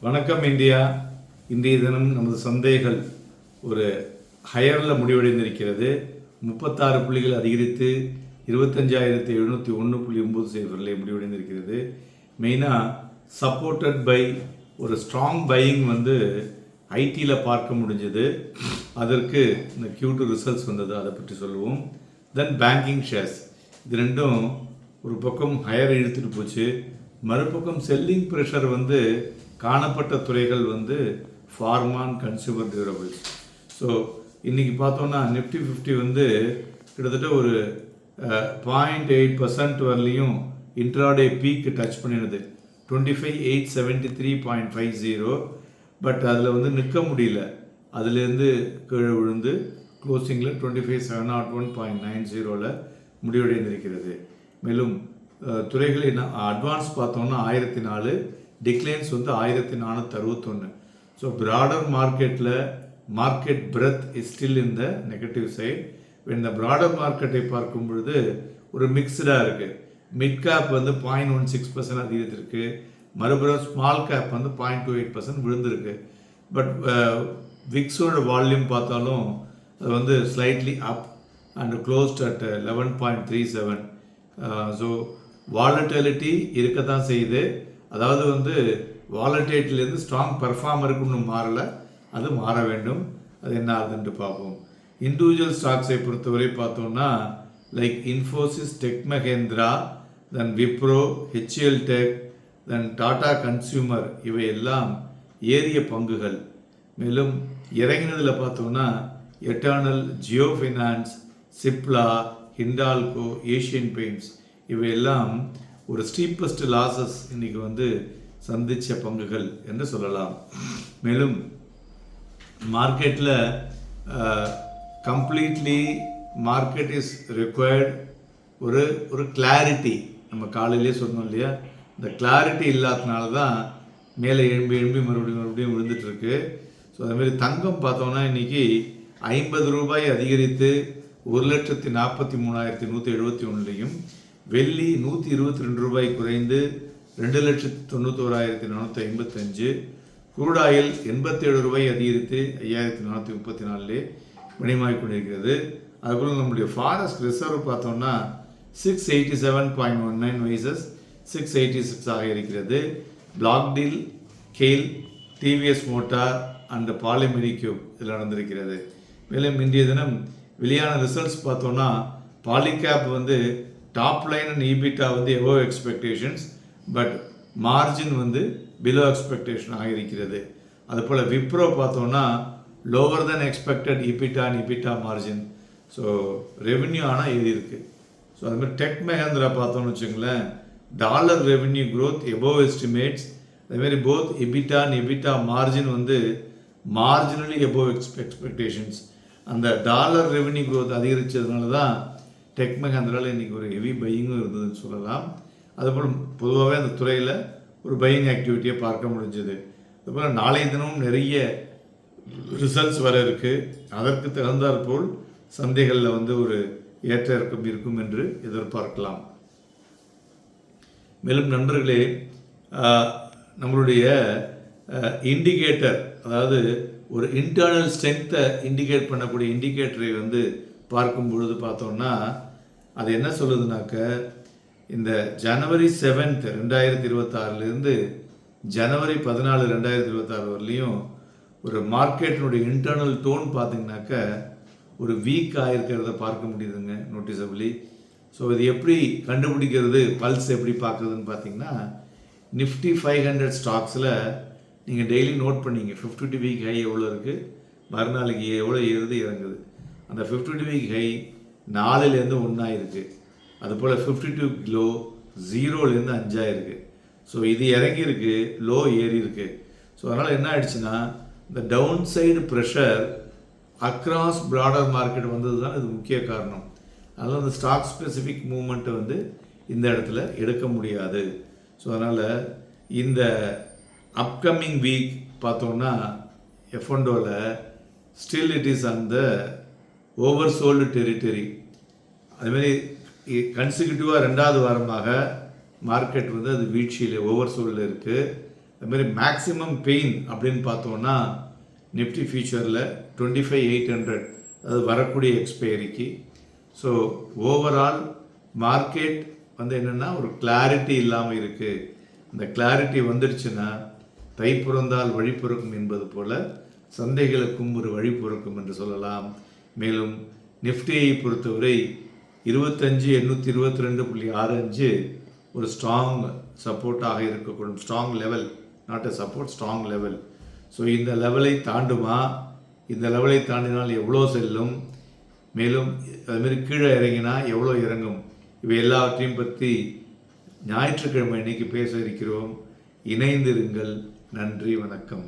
வணக்கம் இந்தியா. இன்றைய தினம் நமது சந்தைகள் ஒரு ஹையரில் முடிவடைந்திருக்கிறது. 36 புள்ளிகள் அதிகரித்து 25,701.90 முடிவடைந்திருக்கிறது. மெயினாக சப்போர்ட்டட் பை ஒரு ஸ்ட்ராங் பையிங் ஐடியில் பார்க்க முடிஞ்சது. அதற்கு இந்த Q2 ரிசல்ட்ஸ் வந்தது, அதை பற்றி சொல்லுவோம். தென் பேங்கிங் ஷேர்ஸ், இது ரெண்டும் ஒரு பக்கம் ஹையர் இழுத்துட்டு போச்சு. மறுபக்கம் செல்லிங் ப்ரெஷர் காணப்பட்ட துறைகள் pharma and consumer durables. So இன்றைக்கி பார்த்தோன்னா நிஃப்டி 50 கிட்டத்தட்ட ஒரு 0.8% வரலையும் இன்ட்ராடே பீக்கு டச் பண்ணிடுது 25,873.50. பட் அதில் நிற்க முடியல. அதுலேருந்து கீழே விழுந்து க்ளோசிங்கில் 25,701.90 முடிவடைந்திருக்கிறது. மேலும் துறைகளின் அட்வான்ஸ் பார்த்தோன்னா 1004, டிக்ளைன்ஸ் 1461. ஸோ ப்ராடர் மார்க்கெட்டில் market breadth is still in the negative side. இந்த ப்ராடர் மார்க்கெட்டை பார்க்கும் பொழுது ஒரு மிக்சடாக இருக்குது. மிட் கேப் 0.16% அதிகரித்திருக்கு. மறுபுறம் ஸ்மால் கேப் 0.28% விழுந்திருக்கு. பட் விக்ஸோட வால்யூம் பார்த்தாலும் அது slightly up and closed at 11.37. So volatility இருக்க தான் செய்யுது. அதாவது வாலட்டிலிட்டிலேருந்து ஸ்ட்ராங் பர்ஃபார்மருக்கு இன்னும் மாறலை, அது மாற வேண்டும். அது என்ன ஆகுதுன்ட்டு பார்ப்போம். இண்டிவிஜுவல் ஸ்டாக்ஸை பொறுத்தவரை பார்த்தோம்னா லைக் இன்ஃபோசிஸ், டெக் மஹேந்திரா, தென் விப்ரோ, ஹெச்எல் டெக், தென் டாடா கன்சியூமர், இவை எல்லாம் ஏறிய பங்குகள். மேலும் இறங்கினதில் பார்த்தோம்னா eternal, Jio finance, Cipla, Hindalco, Asian paints, இவையெல்லாம் ஒரு ஸ்டீப்பஸ்ட் லாசஸ் இன்றைக்கி சந்தித்த பங்குகள் என்று சொல்லலாம். மேலும் மார்க்கெட்டில் கம்ப்ளீட்லி மார்க்கெட் இஸ் ரிக்வயர்ட் ஒரு கிளாரிட்டி. நம்ம காலையிலே சொன்னோம் இல்லையா, இந்த கிளாரிட்டி இல்லாதனால தான் மேலே எழும்பி மறுபடியும் விழுந்துட்டுருக்கு. ஸோ அதுமாரி தங்கம் பார்த்தோன்னா இன்றைக்கி 50 ரூபாய் அதிகரித்து 1,43,171, வெள்ளி 122 ரூபாய் குறைந்து 2,91,455, க்ரூட் ஆயில் 87 ரூபாய் அதிகரித்து 5,434 வினிமாகிக் கொண்டிருக்கிறது. அதுபோல் நம்முடைய ஃபாரஸ்ட் ரிசர்வ் பார்த்தோம்னா 687.19 வைசஸ் 686 ஆக இருக்கிறது. Block deal, GAIL, TVS Motor and Polymedicure இதில் நடந்திருக்கிறது. மேலும் இன்றைய தினம் வெளியான ரிசல்ட்ஸ் பார்த்தோன்னா Polycab top line and EBITDA above expectations, but margin below expectation ஆக இருக்கிறது. அதுபோல் விப்ரோ பார்த்தோன்னா lower than expected EBITDA and EBITDA margin. So revenue ஆனால் ஏறி இருக்குது. ஸோ அதுமாதிரி டெக் மஹேந்திரா பார்த்தோன்னு வச்சுங்களேன், dollar revenue growth above estimates. அதேமாரி both EBITDA and EBITDA margin marginally above expectations. அந்த டாலர் ரெவென்யூ க்ரோத் அதிகரித்ததுனால தான் டெக் மஹேந்திராவில் இன்றைக்கி ஒரு ஹெவி பையிங்கும் இருந்ததுன்னு சொல்லலாம். அதுபோல் பொதுவாகவே அந்த துறையில் ஒரு பையிங் ஆக்டிவிட்டியை பார்க்க முடிஞ்சது. அதுபோல் நாளைய தினமும் நிறைய ரிசல்ட்ஸ் வர இருக்குது. அதற்கு தகுந்தாற்போல் சந்தைகளில் ஒரு ஏற்ற இறக்கம் இருக்கும் என்று எதிர்பார்க்கலாம். மேலும் நண்பர்களே, நம்மளுடைய இண்டிகேட்டர், அதாவது ஒரு இன்டர்னல் ஸ்ட்ரென்த்தை இண்டிகேட் பண்ணக்கூடிய இண்டிகேட்டரை பார்க்கும் பொழுது பார்த்தோம்னா அது என்ன சொல்லுதுனாக்க, இந்த ஜனவரி 7, 2026 ஜனவரி 14, 2026 வரலையும் ஒரு மார்க்கெட்டினுடைய இன்டர்னல் டோன் பார்த்திங்கனாக்க ஒரு வீக் ஆகிருக்கிறத பார்க்க முடியுதுங்க, நோட்டிசபிளி. ஸோ இது எப்படி கண்டுபிடிக்கிறது, பல்ஸ் எப்படி பார்க்குறதுன்னு பார்த்தீங்கன்னா, நிஃப்டி 500 ஸ்டாக்ஸில் நீங்கள் டெய்லி நோட் பண்ணிங்க 52 வீக் ஹை எவ்வளோ இருக்குது, மறுநாளைக்கு எவ்வளோ ஏறுது இறங்குது. அந்த 52 வீக் ஹை 4லேருந்து 1 ஆகிருக்கு. அதுபோல் 52 லோ 0லேருந்து 5 ஆகிருக்கு. ஸோ இது இறங்கியிருக்கு, லோ ஏறி இருக்கு. ஸோ அதனால் என்ன ஆயிடுச்சுன்னா, இந்த down side pressure across broader market வந்தது தான் இது முக்கிய காரணம். அதனால் அந்த ஸ்டாக் ஸ்பெசிஃபிக் மூமெண்ட்டை இந்த இடத்துல எடுக்க முடியாது. ஸோ அதனால் இந்த அப்கமிங் வீக் பார்த்தோன்னா F&Oவில் still it is on the oversold territory. அதுமாரி கன்சிக்யூட்டிவாக 2வது வாரமாக மார்க்கெட் அது வீழ்ச்சியில் ஓவர் சோல்டில் இருக்குது. அதுமாதிரி மேக்ஸிமம் பெயின் அப்படின்னு பார்த்தோன்னா நிஃப்டி ஃபியூச்சரில் 25,800 அது வரக்கூடிய எக்ஸ்பைரிக்கு. ஸோ ஓவரால் மார்க்கெட் வந்து என்னென்னா ஒரு கிளாரிட்டி இல்லாமல் இருக்குது. அந்த கிளாரிட்டி வந்துடுச்சுன்னா தை பிறந்தால் வழி பிறக்கும் என்பது போல் சந்தைகளுக்கும் ஒரு வழி பிறக்கும் என்று சொல்லலாம். மேலும் நிஃப்டியை பொறுத்தவரை 25,822.65 ஒரு ஸ்ட்ராங் சப்போர்ட்டாக இருக்கக்கூடும். Strong level, not a support, strong level. So இந்த லெவலை தாண்டுமா? இந்த லெவலை தாண்டினால் எவ்வளோ செல்லும்? மேலும் அதுமாரி கீழே இறங்கினா எவ்வளோ இறங்கும்? இவை எல்லாவற்றையும் பற்றி ஞாயிற்றுக்கிழமை இன்னைக்கு பேச இருக்கிறோம். இணைந்திருங்கள். நன்றி, வணக்கம்.